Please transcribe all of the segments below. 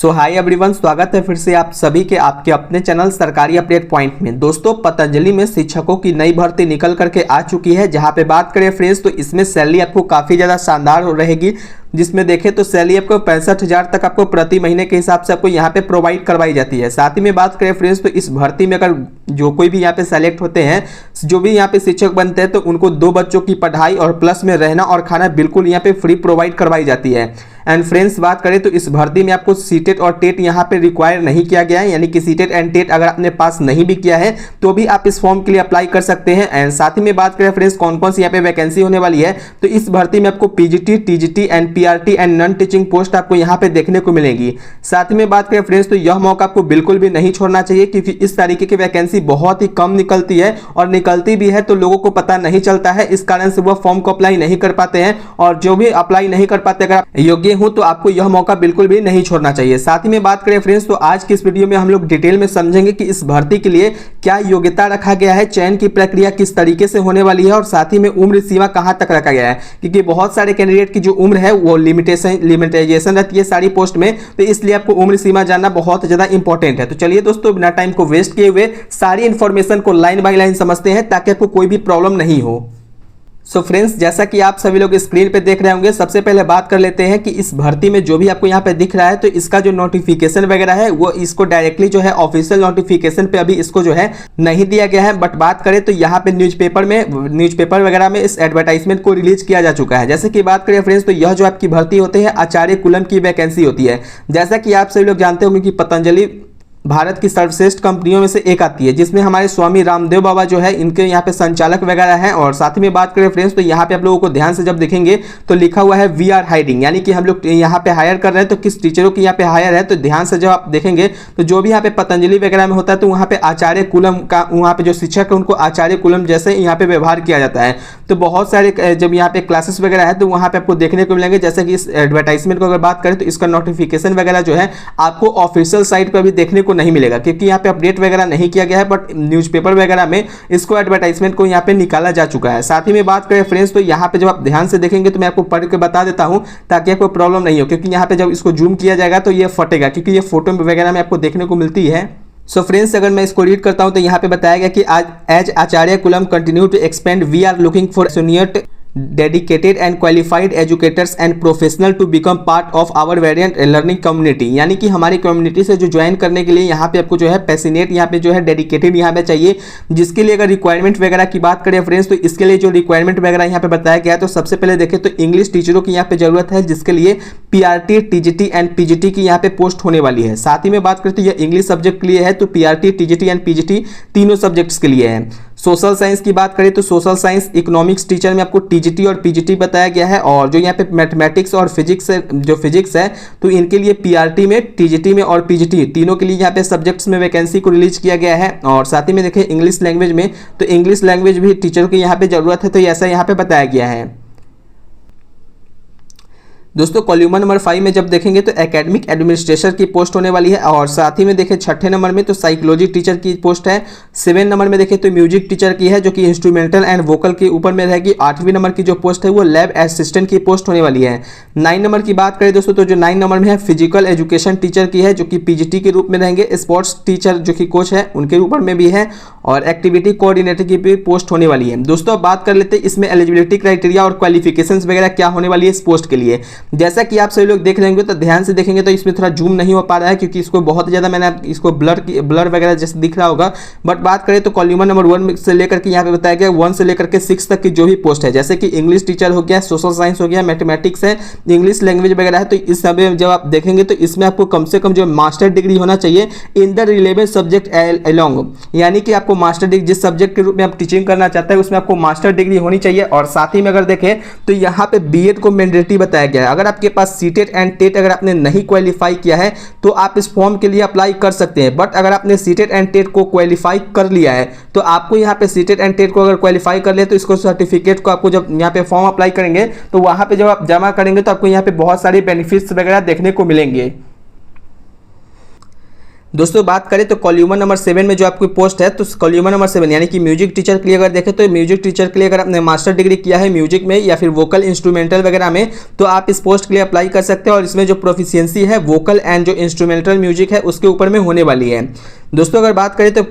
सो hi everyone, स्वागत है फिर से आप सभी के आपके अपने चैनल सरकारी अपडेट पॉइंट में। दोस्तों, पतंजलि में शिक्षकों की नई भर्ती निकल करके आ चुकी है। जहां पे बात करें फ्रेंड्स, तो इसमें सैलरी आपको काफ़ी ज़्यादा शानदार रहेगी। जिसमें देखें तो सैलरी आपको 65,000 तक आपको प्रति महीने के हिसाब से आपको यहाँ पे प्रोवाइड करवाई जाती है। साथ ही में बात करें फ्रेंड्स, तो इस भर्ती में अगर जो कोई भी यहाँ पे सेलेक्ट होते हैं, जो भी यहाँ पे शिक्षक बनते हैं, तो उनको 2 बच्चों की पढ़ाई और प्लस में रहना और खाना बिल्कुल यहाँ पे फ्री प्रोवाइड करवाई जाती है। एंड फ्रेंड्स, बात करें तो इस भर्ती में आपको सीटेट और टेट यहाँ पे रिक्वायर नहीं किया गया है, यानी कि सीटेट एंड टेट अगर आपने पास नहीं भी किया है तो भी आप इस फॉर्म के लिए अप्लाई कर सकते हैं। एंड साथ ही में बात करें फ्रेंड्स, कौन कौन सी यहाँ पे वैकेंसी होने वाली है, तो इस भर्ती में आपको PGT, TGT and PRT and non teaching post आपको यहाँ पे देखने को मिलेगी। साथ ही में बात करें फ्रेंड्स, तो यह मौका आपको बिल्कुल भी नहीं छोड़ना चाहिए, क्योंकि इस तरीके की वैकेंसी बहुत ही कम निकलती है और निकलती भी है तो लोगों को पता नहीं चलता है। इस कारण से वह फॉर्म को अप्लाई नहीं कर पाते हैं, और जो भी अप्लाई नहीं कर पाते, अगर आप योग्य हो तो आपको यह मौका बिल्कुल भी नहीं छोड़ना चाहिए। साथ ही में बात करें फ्रेंड्स, तो आज की इस वीडियो में हम लोग डिटेल में समझेंगे कि इस भर्ती के लिए क्या योग्यता रखा गया है, चयन की प्रक्रिया किस तरीके से होने वाली है, और साथ ही में उम्र सीमा कहां तक रखा गया है। क्योंकि बहुत सारे कैंडिडेट की जो उम्र है वो लिमिटेशन रहती है सारी पोस्ट में, तो इसलिए आपको उम्र सीमा जानना बहुत ज्यादा इंपॉर्टेंट है। तो चलिए दोस्तों, बिना टाइम को वेस्ट किए हुए सारी इंफॉर्मेशन को लाइन बाय लाइन समझते हैं, ताकि आपको कोई भी प्रॉब्लम नहीं हो। सो फ्रेंड्स, जैसा कि आप सभी लोग स्क्रीन पे देख रहे होंगे, सबसे पहले बात कर लेते हैं कि इस भर्ती में जो भी आपको यहाँ पे दिख रहा है, तो इसका जो नोटिफिकेशन वगैरह है वो इसको डायरेक्टली जो है ऑफिशियल नोटिफिकेशन पे अभी इसको जो है नहीं दिया गया है। बट बात करें तो यहाँ पे न्यूज़पेपर वगैरह में इस एडवर्टाइजमेंट को रिलीज किया जा चुका है। जैसे कि बात करें फ्रेंड्स, तो यह जो आपकी भर्ती होती है आचार्य कुलम की वैकेंसी होती है। जैसा कि आप सभी लोग जानते होंगे कि पतंजलि भारत की सर्वश्रेष्ठ कंपनियों में से एक आती है, जिसमें हमारे स्वामी रामदेव बाबा जो है इनके यहाँ पे संचालक वगैरह हैं। और साथ ही में बात करें फ्रेंड्स, तो यहाँ पे आप लोगों को ध्यान से जब देखेंगे तो लिखा हुआ है वी आर हायरिंग, यानी कि हम लोग यहाँ पे हायर कर रहे हैं। तो किस टीचरों की यहाँ पे हायर है, तो ध्यान से जब आप देखेंगे तो जो भी यहाँ पे पतंजलि वगैरह में होता है, तो वहाँ पे आचार्य कुलम का, वहाँ पे जो शिक्षक है उनको आचार्य कुलम जैसे यहाँ पे व्यवहार किया जाता है। तो बहुत सारे जब यहाँ पे क्लासेस वगैरह है तो वहाँ पे आपको देखने को मिलेंगे। जैसे कि इस एडवर्टाइजमेंट को अगर बात करें तो इसका नोटिफिकेशन वगैरह जो है आपको ऑफिशियल साइट पर भी देखने को नहीं मिलेगा, क्योंकि यहाँ पे अपडेट वगैरह नहीं किया गया है। बट न्यूज़पेपर वगैरह में इसको एडवर्टाइजमेंट को यहाँ पे निकाला जा चुका है। साथ ही में बात करें फ्रेंड्स, तो यहाँ पे जब आप ध्यान से देखेंगे तो मैं आपको पढ़ के बता देता हूँ, ताकि आपको प्रॉब्लम नहीं हो। क्योंकि यहाँ पे जब इसको जूम किया जाएगा तो ये फटेगा, क्योंकि ये फोटो वगैरह में आपको देखने को मिलती है। सो फ्रेंड्स, अगर मैं इसको रीड करता हूँ तो यहाँ पे बताया गया कि आज as Acharya Kulam continue to expand, we are looking for senior dedicated and qualified educators and professional to become part of our variant learning community, यानी कि हमारी कम्युनिटी से जो ज्वाइन करने के लिए यहाँ पे आपको जो है पैसिनेट, यहाँ पे जो है डेडिकेटेड यहाँ पे चाहिए। जिसके लिए अगर रिक्वायरमेंट वगैरह की बात करें फ्रेंड्स, तो इसके लिए जो रिक्वायरमेंट वगैरह यहाँ पे बताया गया है, तो सबसे पहले देखें तो इंग्लिश टीचरों की यहाँ पे जरूरत है, जिसके लिए पीआरटी, टीजीटी एंड पीजीटी की यहाँ पे पोस्ट होने वाली है। साथ ही में बात करें तो यह इंग्लिश सब्जेक्ट के लिए है, तो पीआरटी, टीजीटी एंड पीजीटी तीनों सब्जेक्ट्स के लिए है। सोशल साइंस की बात करें तो सोशल साइंस, इकोनॉमिक्स टीचर में आपको टीजीटी और पीजीटी बताया गया है। और जो यहाँ पे मैथमेटिक्स और फिजिक्स है, जो फिजिक्स है, तो इनके लिए पीआरटी में, टीजीटी में और पीजीटी तीनों के लिए यहाँ पे सब्जेक्ट्स में वैकेंसी को रिलीज किया गया है। और साथ ही में देखें इंग्लिश लैंग्वेज में, तो इंग्लिश लैंग्वेज भी टीचर की यहाँ पे जरूरत है, तो ऐसा यहाँ पे बताया गया है। दोस्तों, कॉलम नंबर 5 में जब देखेंगे तो एकेडमिक एडमिनिस्ट्रेटर की पोस्ट होने वाली है। और साथ ही में देखें 6ठे नंबर में तो साइकोलॉजी टीचर की पोस्ट है। 7 नंबर में देखें तो म्यूजिक टीचर की है, जो कि इंस्ट्रूमेंटल एंड वोकल के ऊपर में रहेगी। 8वीं नंबर की जो पोस्ट है वो लैब असिस्टेंट की पोस्ट होने वाली है। 9 नंबर की बात करें दोस्तों, तो जो 9 नंबर में है फिजिकल एजुकेशन टीचर की है, जो कि पीजीटी के रूप में रहेंगे। स्पोर्ट्स टीचर जो कि कोच है उनके ऊपर में भी है, और एक्टिविटी कोऑर्डिनेटर की भी पोस्ट होने वाली है। दोस्तों, अब बात कर लेते हैं इसमें एलिजिबिलिटी क्राइटेरिया और क्वालिफिकेशंस वगैरह क्या होने वाली है इस पोस्ट के लिए। जैसा कि आप सभी लोग देख रहे होंगे, तो ध्यान से देखेंगे तो इसमें थोड़ा जूम नहीं हो पा रहा है, क्योंकि इसको बहुत ज़्यादा मैंने इसको ब्लर वगैरह जैसे दिख रहा होगा। बट बात करें तो कॉलम नंबर 1 से लेकर के यहाँ पे बताया गया 1 से लेकर के 6 तक की जो भी पोस्ट है, जैसे कि इंग्लिश टीचर हो गया, सोशल साइंस हो गया, मैथमेटिक्स है, इंग्लिश लैंग्वेज वगैरह है, तो इस समय जब आप देखेंगे तो इसमें आपको कम से कम जो मास्टर डिग्री होना चाहिए in the relevant subject along, यानी कि आपको मास्टर डिग्री जिस सब्जेक्ट के रूप में आप टीचिंग करना चाहते हैं उसमें आपको मास्टर डिग्री होनी चाहिए। और साथ ही में अगर देखें तो यहाँ पे बीएड को मैंडेटरी बताया गया है। अगर आपके पास सीटेट एंड टेट अगर आपने नहीं क्वालिफाई किया है तो आप इस फॉर्म के लिए अप्लाई कर सकते हैं। बट अगर आपने सीटेट एंड टेट को क्वालिफाई कर लिया है तो आपको यहाँ पे सीटेट एंड टेट को अगर क्वालिफाई कर लिया तो इसको सर्टिफिकेट को आपको जब यहाँ पे फॉर्म अप्लाई करेंगे तो वहाँ पे जब आप जमा करेंगे तो आपको यहाँ पे बहुत सारे बेनिफिट्स वगैरह देखने को मिलेंगे। दोस्तों बात करें तो कॉल्यूमर नंबर 7 में जो आपकी पोस्ट है, तो कॉल्यूमर नंबर 7 यानी कि म्यूजिक टीचर के लिए अगर देखें तो म्यूजिक टीचर के लिए अगर आपने मास्टर डिग्री किया है म्यूजिक में या फिर वोकल इंस्ट्रूमेंटल वगैरह में, तो आप इस पोस्ट के लिए अप्लाई कर सकते हैं। और इसमें जो प्रोफिशिएंसी है वोकल एंड जो इंस्ट्रूमेंटल म्यूजिक है उसके ऊपर में होने वाली है। दोस्तों अगर बात करें तो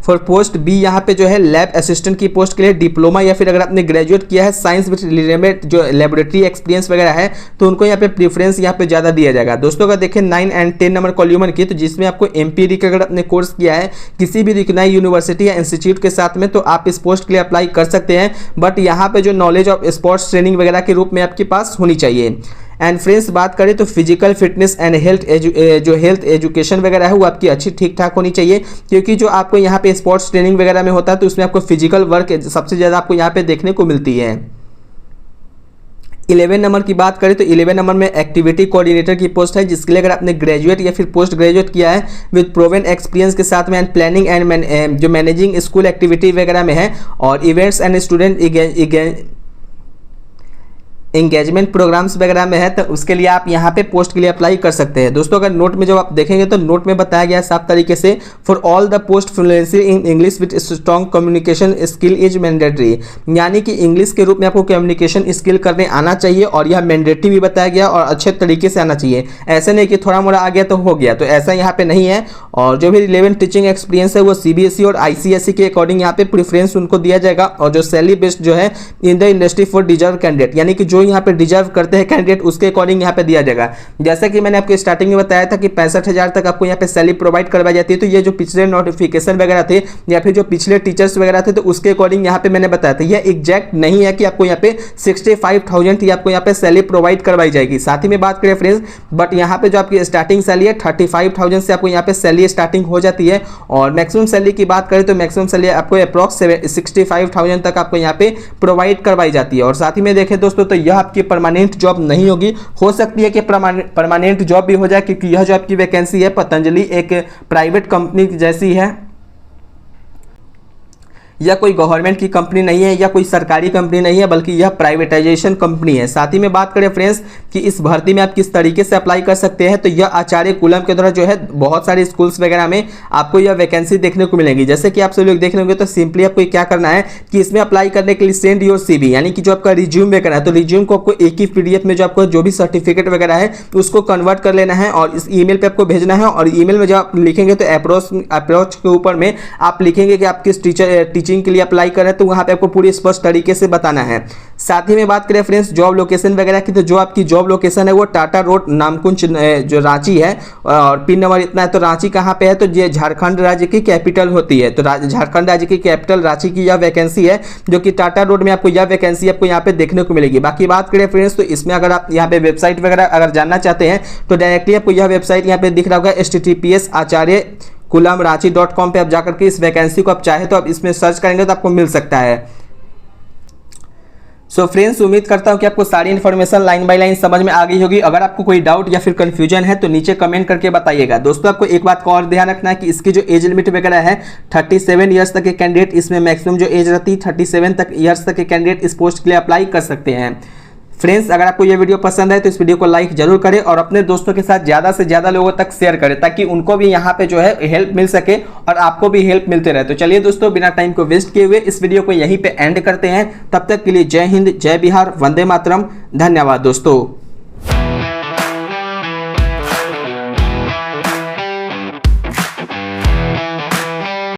फॉर पोस्ट बी यहाँ पे जो है लैब असिस्टेंट की पोस्ट के लिए डिप्लोमा या फिर अगर आपने ग्रेजुएट किया है साइंस विद रिलेवेंट जो लेबोरेटरी एक्सपीरियंस वगैरह है, तो उनको यहाँ पे प्रीफरेंस यहाँ पे ज़्यादा दिया जाएगा। दोस्तों अगर देखें 9 एंड 10 नंबर कॉल्यूमर की, तो जिसमें आपको एमपीडी का अगर आपने कोर्स किया है किसी भी रिकॉग्नाइज्ड यूनिवर्सिटी या इंस्टीट्यूट के साथ में, तो आप इस पोस्ट के लिए अप्लाई कर सकते हैं। बट यहाँ पे जो नॉलेज ऑफ स्पोर्ट्स ट्रेनिंग वगैरह के रूप में आपके पास होनी चाहिए। एंड फ्रेंड्स बात करें तो physical fitness and health education वगैरह है वो आपकी अच्छी ठीक ठाक होनी चाहिए, क्योंकि जो आपको यहाँ पे स्पोर्ट्स ट्रेनिंग वगैरह में होता है तो उसमें आपको फिजिकल वर्क सबसे ज़्यादा आपको यहाँ पे देखने को मिलती है। 11 नंबर की बात करें तो 11 नंबर में एक्टिविटी कोऑर्डिनेटर की पोस्ट है, जिसके लिए अगर आपने ग्रेजुएट या फिर पोस्ट ग्रेजुएट किया है विद प्रोवन एक्सपीरियंस के साथ में एंड प्लानिंग एंड जो मैनेजिंग स्कूल एक्टिविटी वगैरह में है और events and student engagement programs वगैरह में है, तो उसके लिए आप यहाँ पे पोस्ट के लिए अप्लाई कर सकते हैं। दोस्तों अगर नोट में जब आप देखेंगे तो नोट में बताया गया है साफ तरीके से for all the post fluency in English with strong communication skill is mandatory, यानी कि इंग्लिश के रूप में आपको कम्युनिकेशन स्किल करने आना चाहिए और यह मैंडेटरी भी बताया गया और अच्छे तरीके से आना चाहिए। ऐसे नहीं कि थोड़ा मोड़ा आ गया तो हो गया, तो ऐसा यहाँ पे नहीं है। और जो भी रिलेवेंट टीचिंग एक्सपीरियंस है वो सीबीएसई और आईसीएसई के अकॉर्डिंग यहाँ पे प्रीफरेंस उनको दिया जाएगा। और जो सैलरी बेस्ड जो है in the industry for deserve candidate, यानी कि जो यहाँ पे डिजर्व करते हैं कैंडिडेट उसके अकॉर्डिंग यहाँ पे दिया जाएगा। जैसा कि मैंने आपको स्टार्टिंग में बताया था कि 65,000 तक आपको यहाँ पे सैलरी प्रोवाइड करवाई जाती है। तो ये जो पिछले नोटिफिकेशन वगैरह थे या फिर जो पिछले टीचर्स वगैरह थे तो उसके अकॉर्डिंग यहाँ पे मैंने बताया था। यह एग्जैक्ट नहीं है कि आपको यहाँ पे 65,000 ही आपको यहाँ पे सैलरी प्रोवाइड करवाई जाएगी। साथ ही में बात करें फ्रेंड्स, बट यहाँ पे जो आपकी स्टार्टिंग सैलरी है 35,000 से आपको यहाँ पे सैलरी स्टार्टिंग हो जाती है। और मैक्सिमम सैलरी की बात करें तो मैक्सिमम सैलरी आपको अप्रॉक्स 65,000 तक आपको यहाँ पे प्रोवाइड करवाई जाती है। और साथ ही में देखें दोस्तों तो यह आपकी परमानेंट जॉब नहीं होगी, हो सकती है कि परमानेंट जॉब भी हो जाए, क्योंकि यह जो आपकी वैकेंसी है पतंजलि एक प्राइवेट कंपनी जैसी है, यह कोई गवर्नमेंट की कंपनी नहीं है या कोई सरकारी कंपनी नहीं है, बल्कि यह प्राइवेटाइजेशन कंपनी है। साथ ही में बात करें फ्रेंड्स कि इस भर्ती में आप किस तरीके से अप्लाई कर सकते हैं, तो यह आचार्य कुलम के द्वारा जो है बहुत सारे स्कूल्स वगैरह में आपको यह वैकेंसी देखने को मिलेगी। जैसे कि आप सभी लोग देख लेंगे, तो सिंपली आपको क्या करना है कि इसमें अप्लाई करने के लिए सेंड योर सीवी, यानी कि जो आपका रिज्यूम वगैरह है, तो रिज्यूम को आपको एक ही पीडीएफ में जो आपको जो भी सर्टिफिकेट वगैरह है उसको कन्वर्ट कर लेना है और इस ईमेल पे आपको भेजना है। और ईमेल में जब आप लिखेंगे तो अप्रोच के ऊपर में आप लिखेंगे कि आप किस टीचिंग के लिए अप्लाई कर रहे हैं, तो वहां पे आपको पूरी स्पष्ट तरीके से बताना है। साथ ही में बात करें फ्रेंड्स जॉब लोकेशन वगैरह की, तो जो आपकी जॉब लोकेशन है वो टाटा रोड नामकुंज जो रांची है और पिन नंबर इतना है। तो रांची कहाँ पे है, तो ये झारखंड राज्य की कैपिटल होती है। तो झारखंड राज्य की कैपिटल रांची की यह वैकेंसी है, जो कि टाटा रोड में आपको यह वैकेंसी आपको यहाँ पे देखने को मिलेगी। बाकी बात करें फ्रेंड्स, तो इसमें अगर आप यहाँ पे वेबसाइट वगैरह अगर जानना चाहते हैं तो डायरेक्टली आपको यह वेबसाइट यहाँ पे दिख रहा होगा https acharyakulamranchi.com पे आप जाकर के इस वैकेंसी को आप चाहे तो आप इसमें सर्च करेंगे तो आपको मिल सकता है। सो फ्रेंड्स, उम्मीद करता हूं कि आपको सारी इन्फॉर्मेशन लाइन बाय लाइन समझ में आ गई होगी। अगर आपको कोई डाउट या फिर कंफ्यूजन है तो नीचे कमेंट करके बताइएगा। दोस्तों आपको एक बात का और ध्यान रखना है कि इसकी जो एज लिमिट वगैरह है 37 ईयर्स तक के कैंडिडेट, इसमें मैक्सिमम जो एज रहती है 37 तक ईयर्स तक के कैंडिडेट इस पोस्ट के लिए अप्लाई कर सकते हैं। फ्रेंड्स, अगर आपको ये वीडियो पसंद है तो इस वीडियो को लाइक जरूर करें और अपने दोस्तों के साथ ज़्यादा से ज़्यादा लोगों तक शेयर करें, ताकि उनको भी यहाँ पे जो है हेल्प मिल सके और आपको भी हेल्प मिलते रहे। तो चलिए दोस्तों, बिना टाइम को वेस्ट किए हुए इस वीडियो को यहीं पे एंड करते हैं। तब तक के लिए जय हिंद, जय बिहार, वंदे मातरम। धन्यवाद दोस्तों।